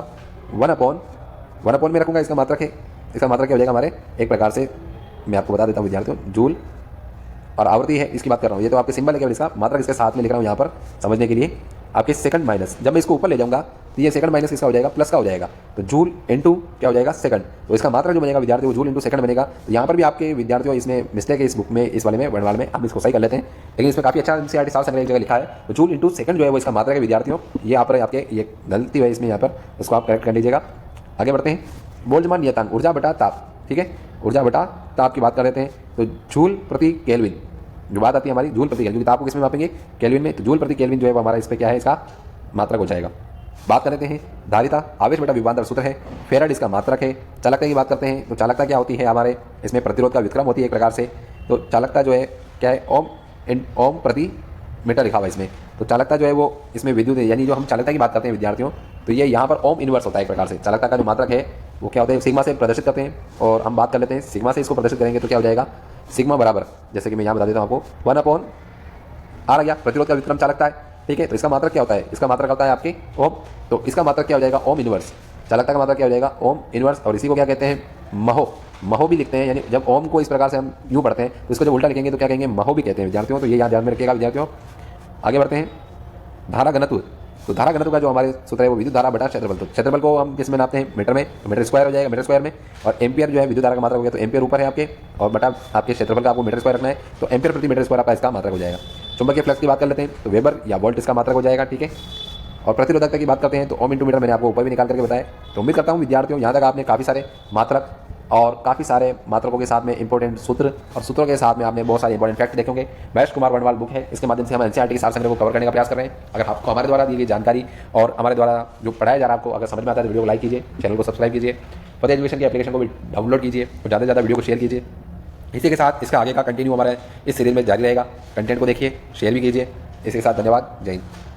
1/1 में रखूंगा, इसका मात्रक है, इसका मात्रक क्या हो जाएगा हमारे, एक प्रकार से मैं आपको बता देता हूँ विद्यार्थियों, जूल और आवृत्ति है इसकी बात कर रहा हूँ, ये तो आपके सिंबल है केवल, इसका मात्रक इसके साथ में लिख रहा हूँ यहाँ पर समझने के लिए, आपके सेकंड माइनस, जब मैं इसको ऊपर ले जाऊंगा तो ये सेकंड माइनस किसका हो जाएगा, प्लस का हो जाएगा, तो जूल इंटू क्या हो जाएगा सेकंड, तो इसका मात्रक जो बनेगा विद्यार्थियों जूल इंटू सेकंड बनेगा। तो यहाँ पर भी आपके विद्यार्थियों इसमें मिस्टेक है, इस बुक में, इस वाले में वर्णमाला में, हम इसको सही कर लेते हैं, लेकिन इसमें काफी अच्छा एनसीईआरटी साल संग्रह एक जगह लिखा है, तो जूल इंटू सेकंड जो है वो इसका मात्रक है विद्यार्थियों, ये यहाँ पर आपके ये गलती है इसमें, यहाँ पर इसको आप करेक्ट कर लीजिएगा। आगे बढ़ते हैं, बोल्ट्जमान नियतांक, ऊर्जा बटा ताप, ठीक है, ऊर्जा बटा ताप की बात कर लेते हैं, तो जूल प्रति केल्विन जो बात आती है हमारी, जूल प्रति केल्विन, क्योंकि ताप को किसमें मापेंगे, केल्विन में, तो जूल प्रति केल्विन जो है वो हमारा इस पर क्या है, इसका मात्रक हो जाएगा। बात कर लेते हैं धारिता, आवेश बटा विभवांतर सूत्र है, फेराड इसका मात्रक है। चालकता की बात करते हैं, तो चालकता क्या होती है हमारे, इसमें प्रतिरोध का व्युत्क्रम होती है एक प्रकार से, तो चालकता जो है क्या है, ओम प्रति मीटर लिखा हुआ है इसमें, तो चालकता जो है वो इसमें विद्युत है, यानी जो हम चालकता की बात करते हैं विद्यार्थियों, तो ये यहाँ पर ओम इनवर्स होता है एक प्रकार से, चालकता का जो मात्रक है वो क्या होता है, सिग्मा से प्रदर्शित करते हैं, और हम बात कर लेते हैं सिग्मा से इसको प्रदर्शित करेंगे तो क्या हो जाएगा, सिग्मा बराबर, जैसे कि मैं यहाँ बता देता हूँ आपको, 1/r आ गया, प्रतिरोध का व्युत्क्रम चालकता है, ठीक है। तो इसका मात्रक क्या होता है, इसका मात्रक होता है आपके ओम, तो इसका मात्रक क्या हो जाएगा, ओम इनवर्स, चालकता का मात्रक क्या हो जाएगा, ओम इनवर्स, और इसी को क्या कहते हैं, महो भी लिखते हैं, यानी जब ओम को इस प्रकार से हम यूँ पढ़ते हैं तो इसको जब उल्टा लिखेंगे तो क्या कहेंगे, महो भी कहते हैं विद्यार्थियों, तो ये यहाँ ध्यान में रखिएगा विद्यार्थियों। आगे बढ़ते हैं, धारा घनत्व, तो धारा घनत्व का जो हमारे सूत्र है वो विद्युत धारा बटा क्षेत्रफल, तो क्षेत्रफल को हम किस में नापते हैं, मीटर में, तो मीटर स्क्वायर हो जाएगा मीटर स्क्वायर में, और एम्पियर जो है विद्युत धारा का मात्रक हो गया, तो एम्पियर ऊपर है आपके, और बटा आपके क्षेत्रफल का आपको मीटर स्क्वायर रखना है, तो एम्पियर प्रति मीटर स्क्वायर आपका इसका मात्रक हो जाएगा। चुंबकीय फ्लक्स की बात कर लेते हैं, तो वेबर या वोल्ट इसका मात्रक हो जाएगा, ठीक है। और प्रतिरोधकता की बात करते हैं तो ओम इंटू मीटर मैंने आपको ऊपर भी निकाल करके बताया। तो उम्मीद करता हूँ विद्यार्थियों यहाँ तक आपने काफ़ी सारे मात्रक और काफ़ी सारे मात्रकों के साथ में इंपॉर्टेंट सूत्र और सूत्रों के साथ में आपने बहुत सारे इंपॉर्टेंट फैक्ट देखे होंगे। महेश कुमार वर्णवाल बुक है, इसके माध्यम से हम एनसीईआरटी के सार संग्रह को कवर करने का प्रयास कर रहे हैं। अगर आपको हमारे द्वारा दी गई जानकारी और हमारे द्वारा जो पढ़ाया जा रहा है आपको अगर समझ में आता है तो वीडियो को लाइक कीजिए, चैनल को सब्सक्राइब कीजिए, फतेह एजुकेशन की एप्लीकेशन को भी डाउनलोड कीजिए और ज़्यादा से ज़्यादा वीडियो को शेयर कीजिए। इसी के साथ इसका आगे का कंटिन्यू हमारा इस सीरीज में जारी रहेगा। कंटेंट को देखिए, शेयर भी कीजिए। इसके साथ धन्यवाद, जय हिंद।